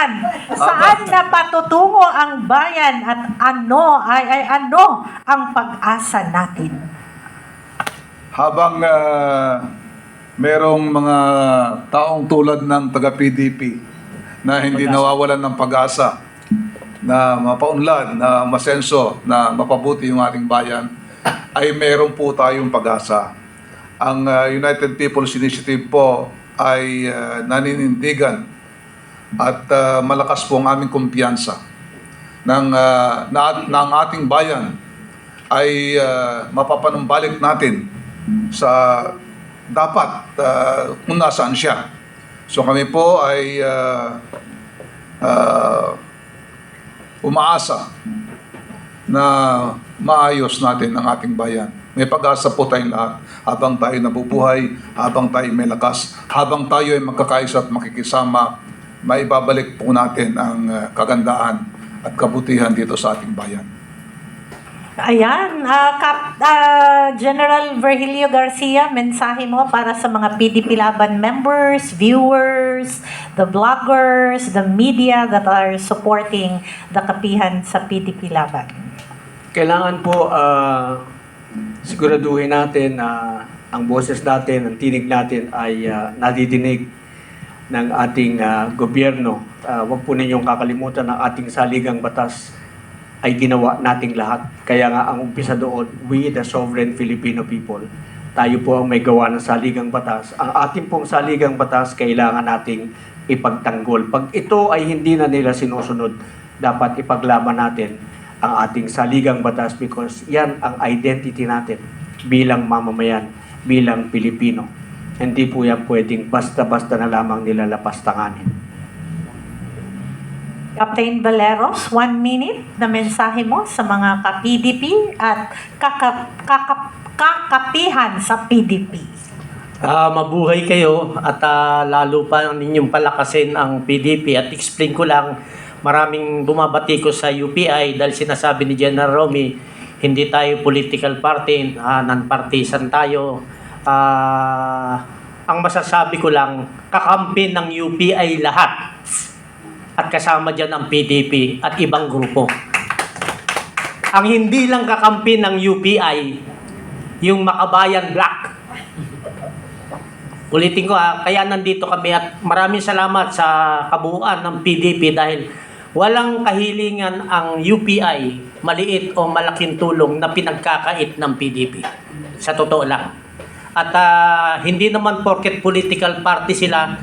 kapihan. Saan na patutungo ang bayan at ano ano ang pag-asa natin? Habang merong mga taong tulad ng taga-PDP na hindi nawawalan ng pag-asa na mapaunlad, na masenso, na mapabuti yung ating bayan, ay meron po tayong pag-asa. Ang United People's Initiative po ay naninindigan at malakas po ang aming kumpiyansa ng ating bayan ay mapapanumbalik natin sa dapat kung nasaan siya. So kami po ay umaasa na maayos natin ang ating bayan. May pag-asa po tayong lahat habang tayo nabubuhay, habang tayo may lakas, habang tayo ay magkakaisa at makikisama, maibabalik po natin ang kagandaan at kabutihan dito sa ating bayan. Ayan, General Virgilio Garcia, mensahe mo para sa mga PDP Laban members, viewers, the bloggers, the media that are supporting the kapihan sa PDP Laban. Kailangan po siguraduhin natin na ang boses natin, ang tinig natin ay nadidinig ng ating gobyerno. Huwag po ninyong kakalimutan na ating saligang batas ay ginawa nating lahat. Kaya nga ang umpisa doon, we the sovereign Filipino people, tayo po ang may gawa ng saligang batas. Ang ating pong saligang batas kailangan nating ipagtanggol. Pag ito ay hindi na nila sinusunod, dapat ipaglaban natin ang ating saligang batas because yan ang identity natin bilang mamamayan, bilang Pilipino. Hindi po yan pwedeng basta-basta na lamang nilalapastanganin. Captain Valeros, 1 minute na mensahe mo sa mga ka-PDP at kakapihan sa PDP. Mabuhay kayo at lalo pa ninyong palakasin ang PDP at explain ko lang, maraming bumabati ko sa UPI dahil sinasabi ni General Romy, hindi tayo political party, non-partisan tayo. Ang masasabi ko lang, kakampi ng UPI lahat. At kasama dyan ang PDP at ibang grupo. Ang hindi lang kakampi ng UPI, yung Makabayan Black. Ulitin ko kaya nandito kami at maraming salamat sa kabuuan ng PDP dahil walang kahilingan ang UPI, maliit o malaking tulong na pinagkakait ng PDP. Sa totoo lang. At hindi naman porket political party sila,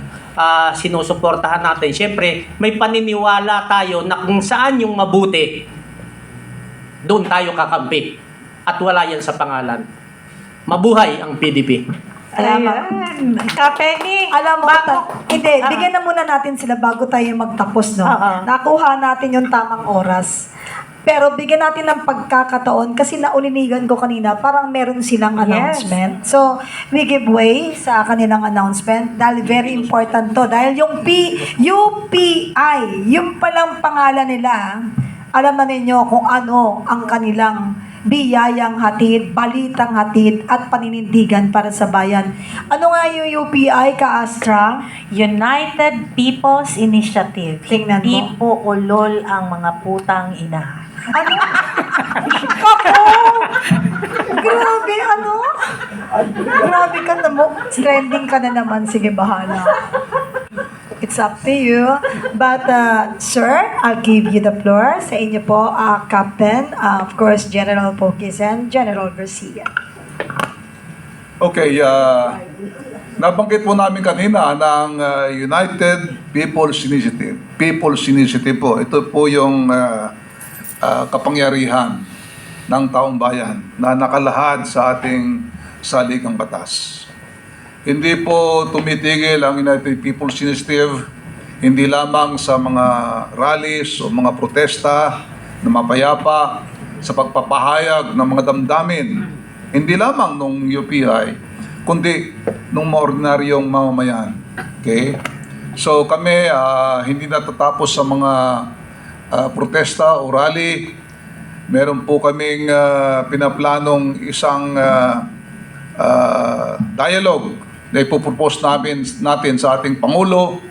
sinusuportahan natin. Siyempre, may paniniwala tayo na kung saan yung mabuti, doon tayo kakampi. At wala yan sa pangalan. Mabuhay ang PDP. Ayan. Kapening. Alam mo, hindi, Ah. bigyan na muna natin sila bago tayo magtapos, no? Nakuha natin yung tamang oras. Pero bigyan natin ng pagkakataon kasi naulinigan ko kanina, parang meron silang announcement. So, we give way sa kanilang announcement dahil very important to. Dahil yung UPI, yung palang pangalan nila, alam na ninyo kung ano ang kanilang biyayang hatid, balitang hatid, at paninindigan para sa bayan. Ano nga yung UPI, Ka-Astra? United People's Initiative. Tingnan mo. Hindi po ulol ang mga putang ina. Ano? Kako! Grabe, ano? Grabe ka na mo. Trending ka na naman. Sige, bahala. It's up to you. But, sir, I'll give you the floor. Sa inyo po, Captain, of course, General Pokis and General Garcia. Okay, nabanggit po namin kanina ng United People's Initiative. People's Initiative po. Ito po yung kapangyarihan ng taong bayan na nakalahad sa ating saligang batas. Hindi po tumitigil ang United People's Initiative hindi lamang sa mga rallies o mga protesta na mapayapa sa pagpapahayag ng mga damdamin, hindi lamang nung UPI, kundi nung mga ordinaryong mamamayan. Okay? So kami, hindi natatapos sa mga protesta o rally. Meron po kaming pinaplanong isang dialogue na ipopropose natin sa ating Pangulo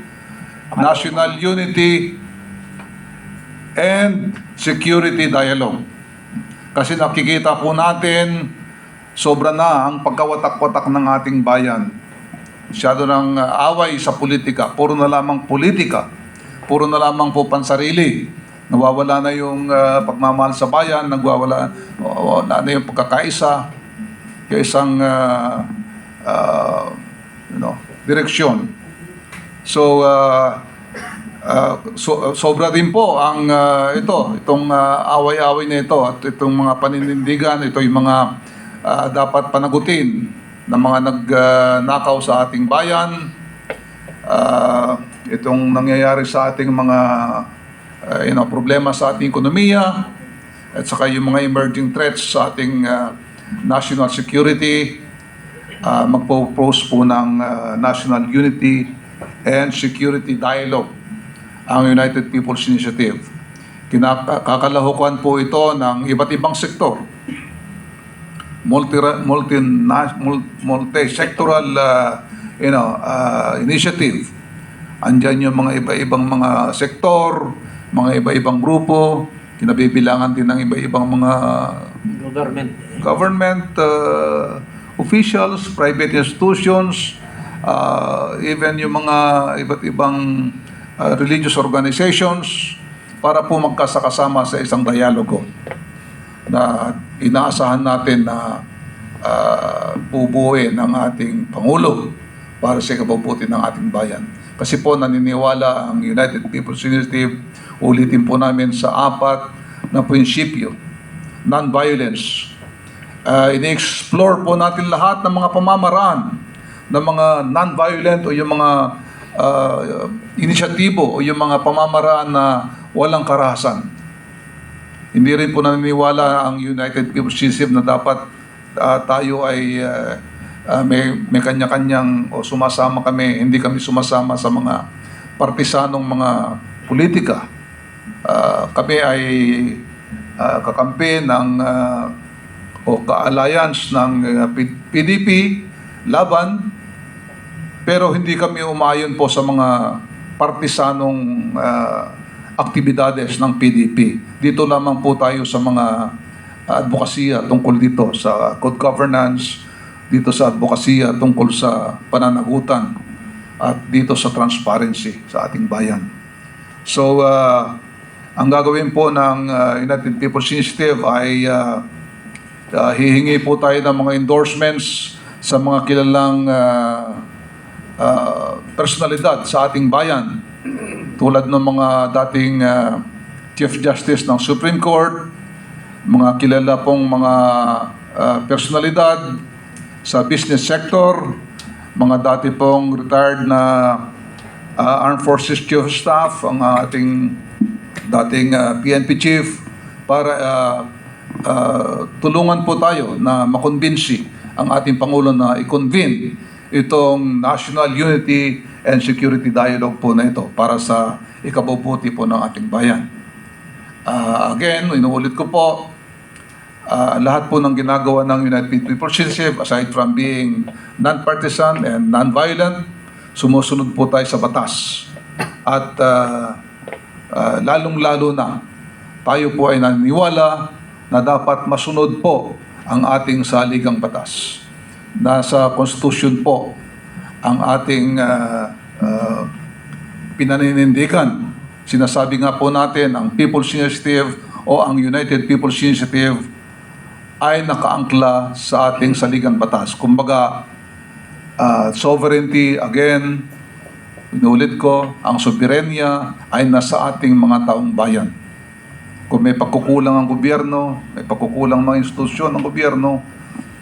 national unity, and security dialogue. Kasi nakikita po natin, sobra na ang pagkawatak-watak ng ating bayan. Masyado ng away sa politika. Puro na lamang politika. Puro na lamang po pansarili. Nawawala na yung pagmamahal sa bayan, wala na yung pagkakaisa, kaisang direksyon. So, sobra din po ang itong away-away na ito at itong mga paninindigan, ito yung mga dapat panagutin ng mga nagnakaw sa ating bayan, itong nangyayari sa ating mga problema sa ating ekonomiya, at saka yung mga emerging threats sa ating national security. Magpo-propose po ng National Unity and Security Dialogue ang United People's Initiative. Kakalahukan po ito ng iba't ibang sektor. Multi-sectoral initiative. Andyan yung mga iba-ibang mga sektor, mga iba-ibang grupo, kinabibilangan din ng iba-ibang mga government officials, private institutions, even yung mga iba't ibang religious organizations para po magkasakasama sa isang dialogo na inaasahan natin na bubuuin ng ating Pangulo para sa ikabubuti ng ating bayan. Kasi po naniniwala ang United People's Initiative, ulitin po namin sa 4 na prinsipyo. Non-violence. Ini-explore po natin lahat ng mga pamamaraan ng mga non-violent o yung mga inisyatibo o yung mga pamamaraan na walang karahasan. Hindi rin po naniniwala ang United People's Initiative na dapat tayo ay may kanya-kanyang o sumasama kami, hindi kami sumasama sa mga partisanong mga politika. Kami ay kakampi ng o ka-alliance ng PDP laban, pero hindi kami umayon po sa mga partisanong aktibidades ng PDP. Dito lamang po tayo sa mga advokasya tungkol dito sa good governance, dito sa advokasya tungkol sa pananagutan, at dito sa transparency sa ating bayan. So, ang gagawin po ng United People's Initiative ay hihingi po tayo ng mga endorsements sa mga kilalang personalidad sa ating bayan, tulad ng mga dating Chief Justice ng Supreme Court, mga kilala pong mga personalidad sa business sector, mga dati pong retired na Armed Forces Chief of Staff, ang ating dating PNP Chief, para tulungan po tayo na makonbinsi ang ating Pangulo na i-convene itong National Unity and Security Dialogue po na ito para sa ikabubuti po ng ating bayan. Again, inuulit ko po, lahat po ng ginagawa ng United People's Initiative, aside from being non-partisan and non-violent, sumusunod po tayo sa batas. At lalong-lalo na, tayo po ay naniniwala na dapat masunod po ang ating saligang batas. Nasa Constitution po ang ating pinaninindigan. Sinasabi nga po natin, ang People's Initiative o ang United People's Initiative ay nakaangkla sa ating saligang batas. Kumbaga, sovereignty, again, inulit ko, ang soberenya ay nasa ating mga taong bayan. Kung may pagkukulang ang gobyerno, may pagkukulang mga institusyon ng gobyerno,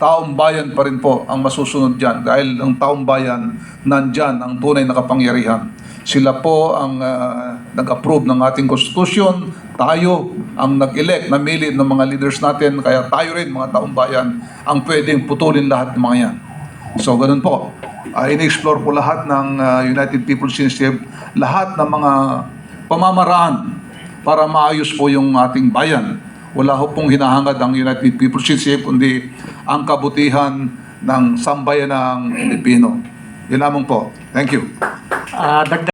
taong bayan pa rin po ang masusunod dyan. Dahil ang taong bayan, nandyan ang tunay na kapangyarihan. Sila po ang nag-approve ng ating konstitusyon. Tayo ang nag-elect, namili ng mga leaders natin. Kaya tayo rin, mga taong bayan, ang pwedeng putulin lahat ng mga yan. So, ganun po. In-explore po lahat ng United People's Initiative, lahat ng mga pamamaraan para maayos po yung ating bayan. Wala ho pong hinahangad ang United People's Initiative, kundi ang kabutihan ng sambayanang Pilipino. Yun lamang po. Thank you. Dagdag